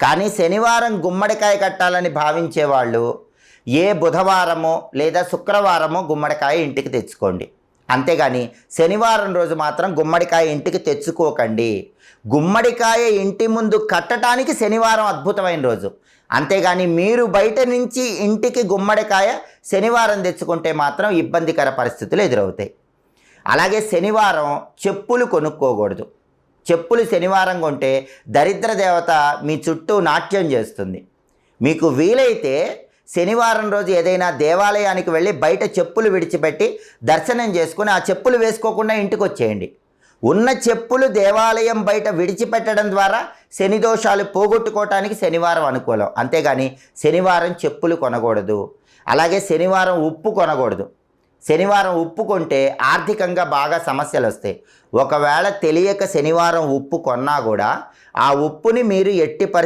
కానీ శనివారం గుమ్మడికాయ కట్టాలని భావించేవాళ్ళు ఏ బుధవారమో లేదా శుక్రవారమో గుమ్మడికాయ ఇంటికి తెచ్చుకోండి. అంతేగాని శనివారం రోజు మాత్రం గుమ్మడికాయ ఇంటికి తెచ్చుకోకండి. గుమ్మడికాయ ఇంటి ముందు కట్టడానికి శనివారం అద్భుతమైన రోజు. అంతేగాని మీరు బయట నుంచి ఇంటికి గుమ్మడికాయ శనివారం తెచ్చుకుంటే మాత్రం ఇబ్బందికర పరిస్థితులు ఎదురవుతాయి. అలాగే శనివారం చెప్పులు కొనుక్కోకూడదు. చెప్పులు శనివారం కొంటే దరిద్ర దేవత మీ చుట్టూ నాట్యం చేస్తుంది. మీకు వీలైతే శనివారం రోజు ఏదైనా దేవాలయానికి వెళ్ళి బయట చెప్పులు విడిచిపెట్టి దర్శనం చేసుకుని ఆ చెప్పులు వేసుకోకుండా ఇంటికి వచ్చేయండి. ఉన్న చెప్పులు దేవాలయం బయట విడిచిపెట్టడం ద్వారా శని దోషాలు పోగొట్టుకోవటానికి శనివారం అనుకూలం. అంతేగాని శనివారం చెప్పులు కొనకూడదు. అలాగే శనివారం ఉప్పు కొనకూడదు. శనివారం ఉప్పు కొంటే ఆర్థికంగా బాగా సమస్యలు వస్తాయి. ఒకవేళ తెలియక శనివారం ఉప్పు కొన్నా కూడా ఆ ఉప్పుని మీరు ఎట్టి